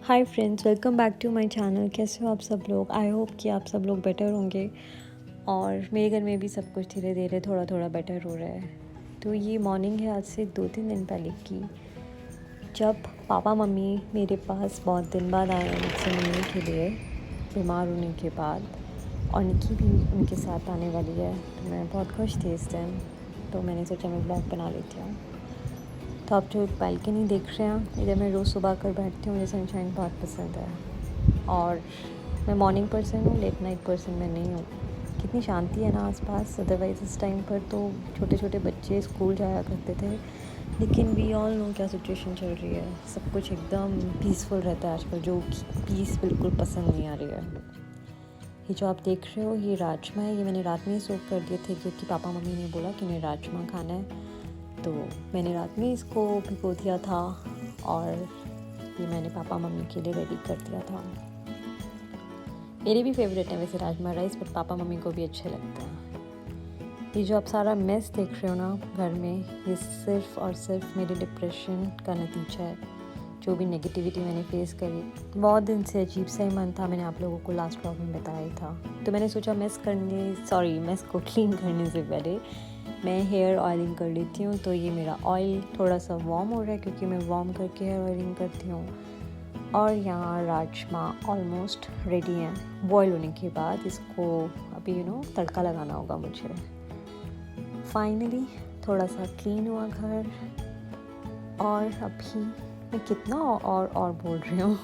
Hi friends, welcome back to my channel. कैसे हो आप सब लोग? आई होप कि आप सब लोग बेटर होंगे और मेरे घर में भी सब कुछ धीरे धीरे थोड़ा थोड़ा बेटर हो रहा है। तो ये मॉर्निंग है आज से 2-3 दिन पहले की, जब पापा मम्मी मेरे पास बहुत दिन बाद आए हैं मुझसे मिलने के लिए, बीमार होने के बाद। और निकी भी उनके साथ आने वाली है, तो मैं बहुत खुश थी इस दिन। तो मैंने सोचा मैं ब्लॉग बना लेती हूँ। तो आप जो बालकनी देख रहे हैं, इधर मैं रोज़ सुबह कर बैठती हूँ। मुझे सनशाइन बहुत पसंद है और मैं मॉर्निंग पर्सन हूँ, लेट नाइट पर्सन मैं नहीं हूँ। कितनी शांति है ना आसपास। अदरवाइज़ इस टाइम पर तो छोटे छोटे बच्चे स्कूल जाया करते थे, लेकिन वी ऑल नो क्या सिचुएशन चल रही है। सब कुछ एकदम पीसफुल रहता है आजकल, जो पीस बिल्कुल पसंद नहीं आ रही है। ये जो आप देख रहे हो ये राजमा है। ये मैंने रात में ही सोक कर दिए थे, क्योंकि पापा मम्मी ने बोला कि उन्हें राजमा खाना है। तो मैंने रात में इसको भिगो दिया था और ये मैंने पापा मम्मी के लिए रेडी कर दिया था। मेरे भी फेवरेट है वैसे rajma rice, but papa mummy को भी अच्छे लगते हैं। ये जो आप सारा मेस देख रहे हो ना घर में, ये सिर्फ और सिर्फ मेरे डिप्रेशन का नतीजा है। जो भी नेगेटिविटी मैंने फेस करी, बहुत दिन से अजीब सा ही मन था। मैंने आप लोगों को लास्ट ब्लॉग में बताया ही था। तो मैंने सोचा मेस को क्लीन करने से पहले मैं हेयर ऑयलिंग कर लेती हूँ। तो ये मेरा ऑयल थोड़ा सा वार्म हो रहा है, क्योंकि मैं वार्म करके हेयर ऑयलिंग करती हूँ। और यहाँ राजमा ऑलमोस्ट रेडी हैं। बॉयल होने के बाद इसको अभी तड़का लगाना होगा मुझे। फाइनली थोड़ा सा क्लीन हुआ घर। और अभी मैं कितना और बोल रही हूँ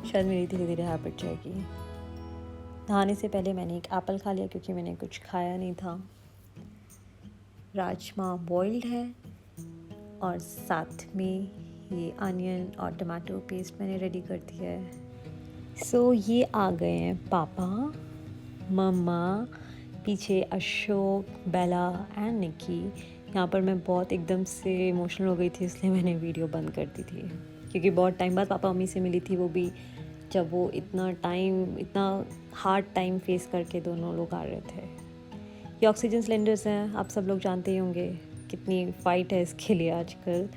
शायद मेरी धीरे धीरे हैबिट जाएगी। नहाने से पहले मैंने एक एप्पल खा लिया, क्योंकि मैंने कुछ खाया नहीं था। राजमा बॉइल्ड है और साथ में ये अनियन और टमाटो पेस्ट मैंने रेडी कर दिया है। सो ये आ गए हैं पापा, मम्मा, पीछे अशोक, बेला एंड निकी। यहाँ पर मैं बहुत एकदम से इमोशनल हो गई थी, इसलिए मैंने वीडियो बंद कर दी थी, क्योंकि बहुत टाइम बाद पापा मम्मी से मिली थी, वो भी जब वो इतना हार्ड टाइम फेस करके दोनों लोग आ रहे थे। ये ऑक्सीजन सिलेंडर्स हैं, आप सब लोग जानते ही होंगे कितनी फ़ाइट है इसके लिए आजकल।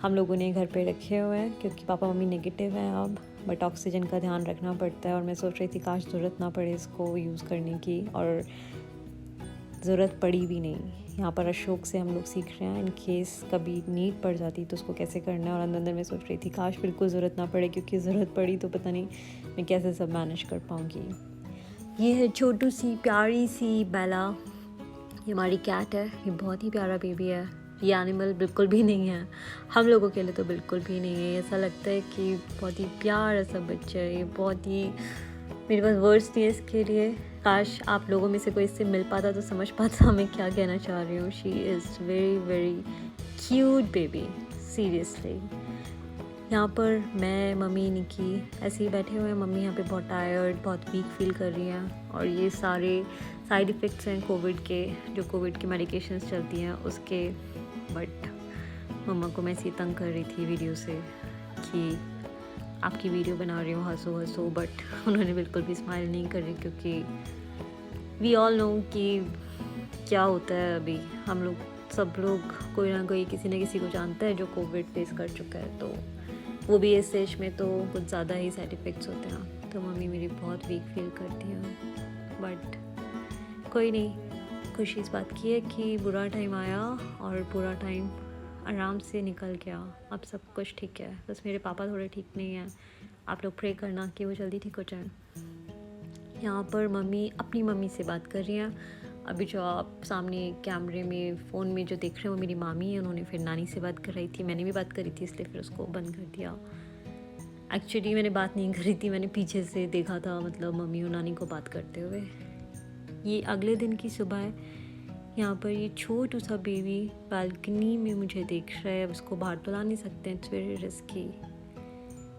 हम लोगों ने घर पे रखे हुए हैं, क्योंकि पापा मम्मी नेगेटिव हैं अब, बट ऑक्सीजन का ध्यान रखना पड़ता है। और मैं सोच रही थी काश ज़रूरत ना पड़े इसको यूज़ करने की, और ज़रूरत पड़ी भी नहीं। यहाँ पर अशोक से हम लोग सीख रहे हैं, इन केस कभी नीड पड़ जाती तो उसको कैसे करना है। और अंदर अंदर मैं सोच रही थी काश बिल्कुल ज़रूरत ना पड़े, क्योंकि ज़रूरत पड़ी तो पता नहीं मैं कैसे सब मैनेज कर पाऊँगी। ये है छोटू सी प्यारी सी बेला। ये हमारी कैट है। ये बहुत ही प्यारा बेबी है। ये एनिमल बिल्कुल भी नहीं है, हम लोगों के लिए तो बिल्कुल भी नहीं है। ऐसा लगता है कि बहुत ही प्यारा सा बच्चा है। ये बहुत ही, मेरे पास वर्ड्स नहीं है इसके लिए। काश आप लोगों में से कोई इससे मिल पाता तो समझ पाता मैं क्या कहना चाह रही हूँ। She is very very cute baby, seriously. यहाँ पर मैं, मम्मी, निकी ऐसे ही बैठे हुए हैं। मम्मी यहाँ पे बहुत टायर्ड, बहुत वीक फील कर रही हैं। और ये सारे साइड इफ़ेक्ट्स हैं कोविड के, जो कोविड की मेडिकेशंस चलती हैं उसके। बट मम्मा को मैं ऐसे ही तंग कर रही थी वीडियो से कि आपकी वीडियो बना रही हूँ, हंसो हंसो। बट उन्होंने बिल्कुल भी स्माइल नहीं करी, क्योंकि वी ऑल नो कि क्या होता है। अभी हम लोग सब लोग कोई ना कोई किसी न किसी को जानता है जो कोविड फेस कर चुका है, तो वो भी इस एज में तो कुछ ज़्यादा ही साइड इफ़ेक्ट्स होते हैं। तो मम्मी मेरी बहुत वीक फील करती है, बट कोई नहीं। खुशी इस बात की है कि बुरा टाइम आया और बुरा टाइम आराम से निकल गया। अब सब कुछ ठीक है, बस मेरे पापा थोड़े ठीक नहीं हैं। आप लोग प्रे करना कि वो जल्दी ठीक हो जाए। यहाँ पर मम्मी अपनी मम्मी से बात कर रही हैं। अभी जो आप सामने कैमरे में फ़ोन में जो देख रहे हो, मेरी मामी है। उन्होंने फिर नानी से बात कर रही थी, मैंने भी बात करी थी, इसलिए फिर उसको बंद कर दिया। एक्चुअली मैंने बात नहीं करी थी, मैंने पीछे से देखा था, मतलब मम्मी और नानी को बात करते हुए। ये अगले दिन की सुबह है। यहाँ पर ये छोटू सा बेबी बालकनी में मुझे देख रहा है। अब उसको बाहर तो ला नहीं सकते, इट्स वेरी रिस्की।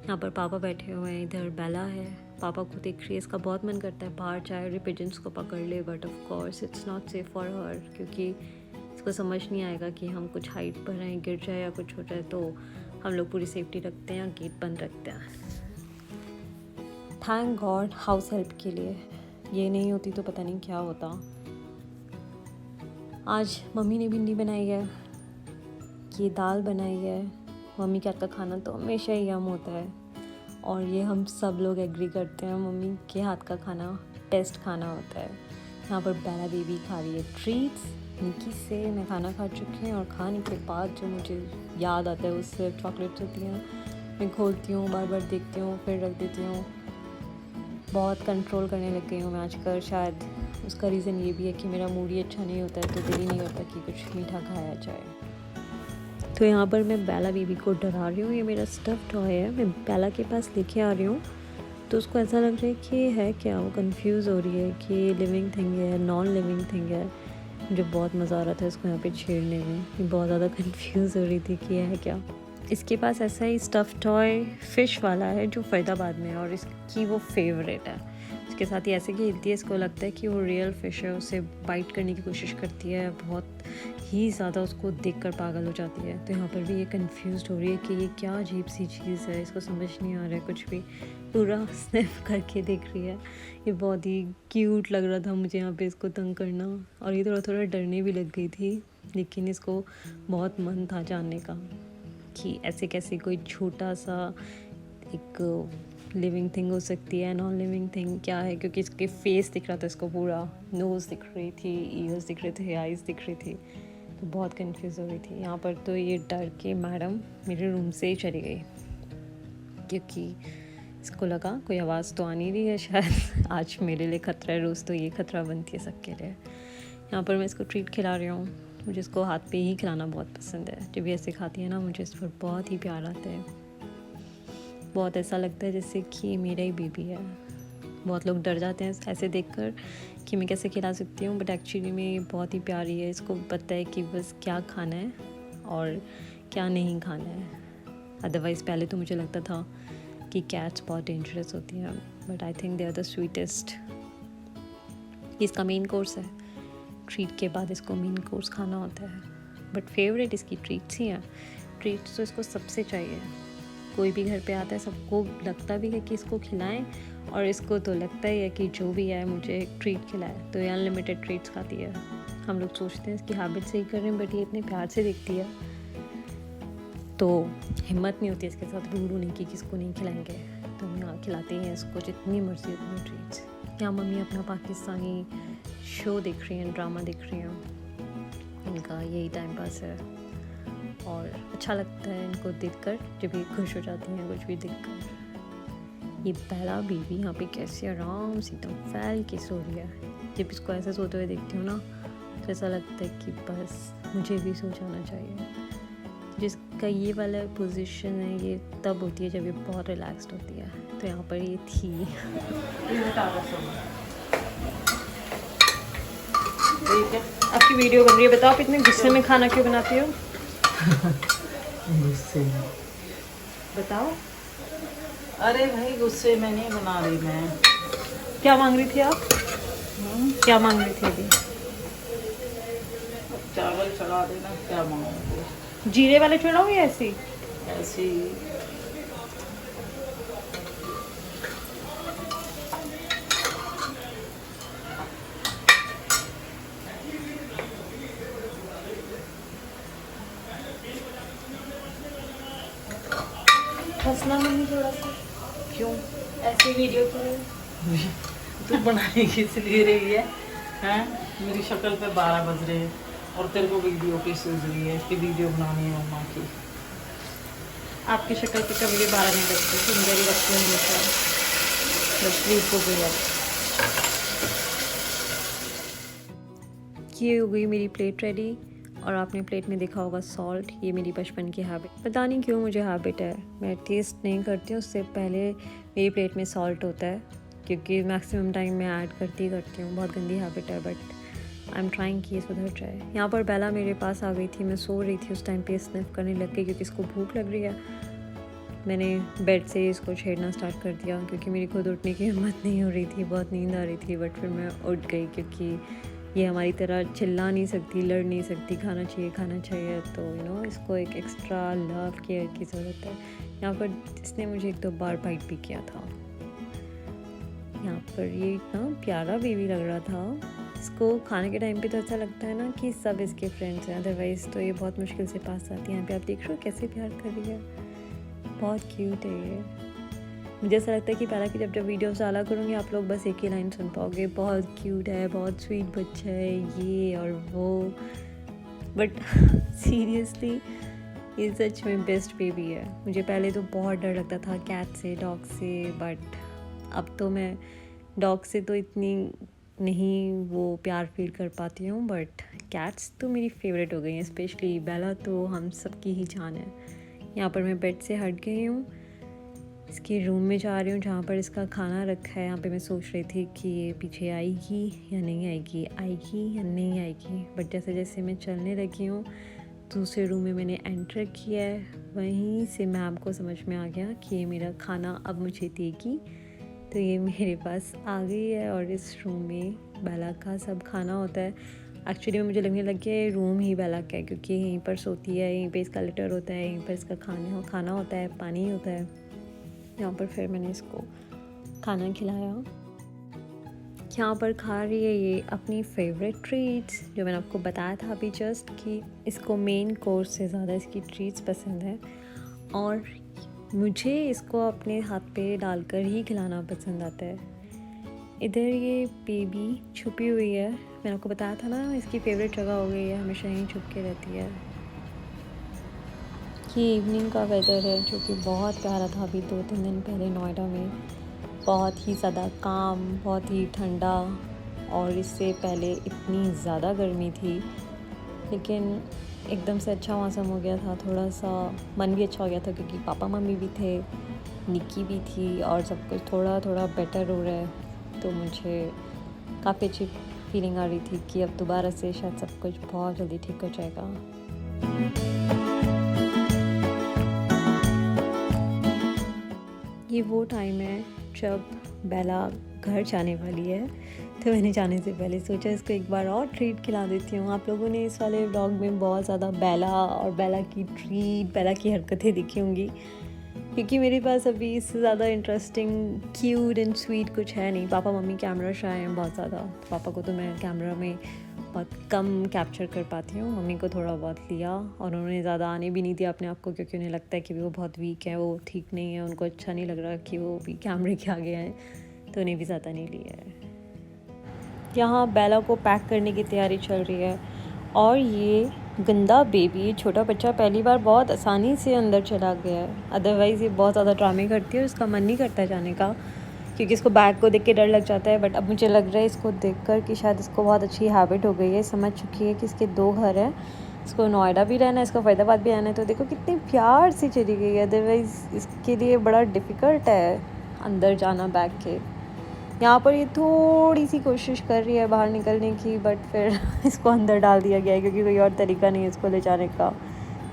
यहाँ पर पापा बैठे हुए हैं, इधर बेला है। पापा को देख रही है, इसका बहुत मन करता है बाहर जाए, पिजन्स को पकड़ ले, but of course it's not safe for her, क्योंकि इसको समझ नहीं आएगा कि हम कुछ हाइट पर हैं, गिर जाए या कुछ हो जाए। तो हम लोग पूरी सेफ्टी रखते हैं, गेट बंद रखते हैं। थैंक गॉड हाउस हेल्प के लिए, ये नहीं होती तो पता नहीं क्या होता। आज मम्मी ने भिंडी बनाई है, ये दाल बनाई है। मम्मी के हाथ का खाना तो हमेशा ही यम होता है। और ये हम सब लोग एग्री करते हैं, मम्मी के हाथ का खाना बेस्ट खाना होता है। यहाँ पर बेला बेबी खा रही है ट्रीट्स। निकी से मैं खाना खा चुकी हूँ और खाने के बाद जो मुझे याद आता है उससे चॉकलेट्स होती हैं, मैं खोलती हूँ, बार बार देखती हूँ, फिर रख देती हूँ। बहुत कंट्रोल करने लग गई हूँ मैं आजकल। शायद उसका रीज़न ये भी है कि मेरा मूड ही अच्छा नहीं होता है, तो दिल ही नहीं करता कि कुछ मीठा खाया जाए। तो यहाँ पर मैं बेला बेबी को डरा रही हूँ। ये मेरा स्टफ़ टॉय है, मैं बेला के पास लेके आ रही हूँ, तो उसको ऐसा लग रहा है कि ये है क्या। वो कंफ्यूज हो रही है कि ये लिविंग थिंग है, नॉन लिविंग थिंग है। मुझे बहुत मज़ा आ रहा था इसको यहाँ पे छेड़ने में। ये बहुत ज़्यादा कंफ्यूज हो रही थी कि ये है क्या। इसके पास ऐसा ही स्टफ़ टॉय फ़िश वाला है जो फरीदाबाद में है और इसकी वो फेवरेट है। इसके साथ ही ऐसे खेलती है, इसको लगता है कि वो रियल फ़िश है, उसे बाइट करने की कोशिश करती है, बहुत ही ज़्यादा उसको देखकर पागल हो जाती है। तो यहाँ पर भी ये कंफ्यूज हो रही है कि ये क्या अजीब सी चीज़ है, इसको समझ नहीं आ रहा है कुछ भी, पूरा स्निफ करके देख रही है। ये बहुत ही क्यूट लग रहा था मुझे यहाँ पे इसको तंग करना, और ये थोड़ा थोड़ा डरने भी लग गई थी, लेकिन इसको बहुत मन था जानने का कि ऐसे कैसे कोई छोटा सा एक लिविंग थिंग हो सकती है, नॉन लिविंग थिंग क्या है, क्योंकि इसके फेस दिख रहा था, इसको पूरा नोज़ दिख रही थी, ईयर्स दिख रहे थे, आइज़ दिख रही थी, तो बहुत कंफ्यूज हो रही थी। यहाँ पर तो ये डर के मैडम मेरे रूम से ही चली गई, क्योंकि इसको लगा कोई आवाज़ तो आ नहीं रही है, शायद आज मेरे लिए ख़तरा है, रोज़ तो ये ख़तरा बनती है सबके लिए। यहाँ पर मैं इसको ट्रीट खिला रही हूँ। मुझे इसको हाथ पे ही खिलाना बहुत पसंद है। जब ये ऐसे खाती है ना, मुझे इस पर बहुत ही प्यार आता है। बहुत ऐसा लगता है जैसे कि ये मेरा ही बेबी है। बहुत लोग डर जाते हैं ऐसे देखकर कि मैं कैसे खिला सकती हूँ, बट एक्चुअली में ये बहुत ही प्यारी है। इसको पता है कि बस क्या खाना है और क्या नहीं खाना है। अदरवाइज़ पहले तो मुझे लगता था कि कैट्स बहुत डेंजरस होती हैं, but I think they are the sweetest. इसका मेन कोर्स है, ट्रीट के बाद इसको मेन कोर्स खाना होता है, बट फेवरेट इसकी ट्रीट्स ही हैं। ट्रीट्स तो इसको सबसे चाहिए। कोई भी घर पे आता है सबको लगता भी है कि इसको खिलाएं, और इसको तो लगता ही है कि जो भी है मुझे ट्रीट खिलाए, तो ये अनलिमिटेड ट्रीट्स खाती है। हम लोग सोचते हैं इसकी हैबिट से ही कर रहे हैं, बट ये इतने प्यार से देखती है तो हिम्मत नहीं होती इसके साथ रूड होने की, किसको नहीं खिलाएंगे। तो हम यहाँ खिलाते हैं इसको जितनी मर्जी उतनी ट्रीट्स। यहाँ मम्मी अपना पाकिस्तानी शो देख रही हैं, ड्रामा देख रही हैं, इनका यही टाइम पास है और अच्छा लगता है इनको देखकर, जब ये खुश हो जाती हैं कुछ भी देखकर। ये बेला बेबी यहाँ पे कैसे आराम से एकदम फैल के सो रही है। जब इसको ऐसे सोते हुए देखती हूँ ना, तो ऐसा लगता है कि बस मुझे भी सो जाना चाहिए। जिसका ये वाला पोजीशन है, ये तब होती है जब ये बहुत रिलैक्स्ड होती है। तो यहाँ पर ये थी। आपकी वीडियो बन रही है, बताओ आप इतने गुस्से में खाना क्यों बनाती हो? गुस्से में बताओ। अरे भाई गुस्से में नहीं बना रही मैं। क्या मांग रही थी आप? क्या मांग रही थी अभी? चावल चढ़ा देना, क्या मांगोगे? जीरे वाले चढ़ाओ या ऐसी? ऐसी हंसना मम्मी थोड़ा सा, क्यों? ऐसी वीडियो के तू बनाने की इसलिए रही है हैं? मेरी शक्ल पे 12 बज रहे हैं और तेरे को वीडियो की सूझ रही है कि वीडियो बनानी है मम्मा की। आपकी शक्ल पे कभी भी 12 नहीं लगती, सुंदर ही लगती है हमेशा। बस स्लीप हो गई है। ये हो गई मेरी प्लेट रेडी, और आपने प्लेट में देखा होगा सॉल्ट। ये मेरी बचपन की हैबिट, पता नहीं क्यों मुझे हैबिट है, मैं टेस्ट नहीं करती हूँ उससे पहले मेरी प्लेट में सॉल्ट होता है, क्योंकि मैक्सिमम टाइम मैं ऐड करती हूँ। बहुत गंदी हैबिट है, बट आई एम ट्राइंग कि ये सुधर जाए। यहाँ पर बेला मेरे पास आ गई थी, मैं सो रही थी उस टाइम पे, स्निफ करने लग गई क्योंकि इसको भूख लग रही है। मैंने बेड से इसको छेड़ना स्टार्ट कर दिया, क्योंकि मेरी खुद उठने की हिम्मत नहीं हो रही थी, बहुत नींद आ रही थी, बट फिर मैं उठ गई, क्योंकि ये हमारी तरह चिल्ला नहीं सकती, लड़ नहीं सकती, खाना चाहिए, तो इसको एक एक्स्ट्रा लव केयर की ज़रूरत है। यहाँ पर इसने मुझे 1-2 बार बाइट भी किया था। यहाँ पर ये इतना प्यारा बेबी लग रहा था। इसको खाने के टाइम पे तो ऐसा लगता है ना कि सब इसके फ्रेंड्स हैं, अदरवाइज़ तो ये बहुत मुश्किल से पास आती है। यहाँ पे आप देख रहे हो कैसे प्यार कर रही है, बहुत क्यूट है ये। मुझे ऐसा लगता है कि पहला की जब वीडियोस डाला करूँगी आप लोग बस एक ही लाइन सुन पाओगे, बहुत क्यूट है, बहुत स्वीट बच्चा है ये और वो, बट सीरियसली ये सच में बेस्ट बेबी है। मुझे पहले तो बहुत डर लगता था कैट से, डॉग से, बट अब तो मैं डॉग से तो इतनी नहीं वो प्यार फील कर पाती हूँ, बट कैट्स तो मेरी फेवरेट हो गई हैं। स्पेशली बेला तो हम सबकी ही जान है। यहाँ पर मैं बेड से हट गई हूँ, इसके रूम में जा रही हूँ जहाँ पर इसका खाना रखा है। यहाँ पे मैं सोच रही थी कि ये पीछे आएगी या नहीं आएगी, आएगी या नहीं आएगी, बट जैसे जैसे मैं चलने लगी हूँ दूसरे रूम में मैंने एंटर किया है, वहीं से मैम को समझ में आ गया कि ये मेरा खाना अब मुझे देगी, तो ये मेरे पास आ गई है। और इस रूम में बेला का सब खाना होता है। एक्चुअली मुझे लगने लग गया है रूम ही बेला का है, क्योंकि यहीं पर सोती है, यहीं पे इसका लिटर होता है, यहीं पर इसका खाना होता है, पानी होता है। यहाँ पर फिर मैंने इसको खाना खिलाया। यहाँ पर खा रही है ये अपनी फेवरेट ट्रीट्स, जो मैंने आपको बताया था अभी जस्ट कि इसको मेन कोर्स से ज़्यादा इसकी ट्रीट्स पसंद है, और मुझे इसको अपने हाथ पे डालकर ही खिलाना पसंद आता है। इधर ये बेबी छुपी हुई है, मैंने आपको बताया था ना इसकी फेवरेट जगह हो गई है, हमेशा यहीं छुप के रहती है। ये इवनिंग का वेदर है जो कि बहुत प्यारा था। अभी 2-3 दिन पहले नोएडा में बहुत ही ज़्यादा काम, बहुत ही ठंडा, और इससे पहले इतनी ज़्यादा गर्मी थी, लेकिन एकदम से अच्छा मौसम हो गया था। थोड़ा सा मन भी अच्छा हो गया था क्योंकि पापा मम्मी भी थे, निक्की भी थी, और सब कुछ थोड़ा थोड़ा बेटर हो रहा है। तो मुझे काफ़ी अच्छी फीलिंग आ रही थी कि अब दोबारा से शायद सब कुछ बहुत जल्दी ठीक हो जाएगा। ये वो टाइम है जब बेला घर जाने वाली है, तो मैंने जाने से पहले सोचा इसको एक बार और ट्रीट खिला देती हूँ। आप लोगों ने इस वाले व्लॉग में बहुत ज़्यादा बेला और बेला की ट्रीट, बेला की हरकतें दिखी होंगी, क्योंकि मेरे पास अभी इससे ज़्यादा इंटरेस्टिंग, क्यूट एंड स्वीट कुछ है नहीं। पापा मम्मी कैमरा शाय हैं बहुत ज़्यादा, पापा को तो मैं कैमरा में बहुत कम कैप्चर कर पाती हूँ, मम्मी को थोड़ा बहुत लिया, और उन्होंने ज़्यादा आने भी नहीं दिया अपने आप को, क्योंकि उन्हें लगता है कि वो बहुत वीक है, वो ठीक नहीं है, उनको अच्छा नहीं लग रहा कि वो भी कैमरे के आगे हैं, तो उन्हें भी ज़्यादा नहीं लिया है। यहाँ बेला को पैक करने की तैयारी चल रही है, और ये गंदा बेबी, छोटा बच्चा पहली बार बहुत आसानी से अंदर चला गया है। अदरवाइज़ ये बहुत ज़्यादा ड्रामे करती है और इसका मन नहीं करता जाने का, क्योंकि इसको बैग को देख के डर लग जाता है। बट अब मुझे लग रहा है इसको देखकर कि शायद इसको बहुत अच्छी हैबिट हो गई है, समझ चुकी है कि इसके 2 घर हैं, इसको नोएडा भी रहना है, इसको फरीदाबाद भी रहना है। तो देखो कितनी प्यार से चली गई है, अदरवाइज़ इसके लिए बड़ा डिफ़िकल्ट है अंदर जाना बैग के। यहाँ पर ये थोड़ी सी कोशिश कर रही है बाहर निकलने की, बट फिर इसको अंदर डाल दिया गया है क्योंकि कोई और तरीका नहीं है इसको ले जाने का।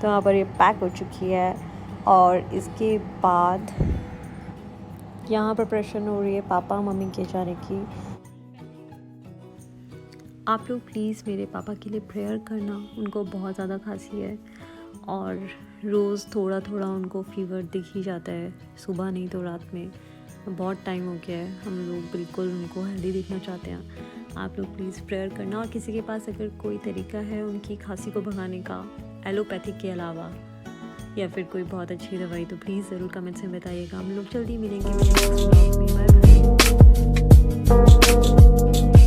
तो यहाँ पर ये पैक हो चुकी है, और इसके बाद यहाँ पर प्रेशर हो रही है पापा मम्मी के जाने की। आप लोग प्लीज़ मेरे पापा के लिए प्रेयर करना, उनको बहुत ज़्यादा खांसी है, और रोज़ थोड़ा थोड़ा उनको फीवर दिख ही जाता है, सुबह नहीं तो रात में। बहुत टाइम हो गया है, हम लोग बिल्कुल उनको हेल्दी देखना चाहते हैं। आप लोग प्लीज़ प्रेयर करना, और किसी के पास अगर कोई तरीका है उनकी खांसी को भगाने का एलोपैथिक के अलावा, या फिर कोई बहुत अच्छी दवाई, तो प्लीज़ ज़रूर कमेंट्स में बताइएगा। हम लोग जल्दी मिलेंगे। Bye bye.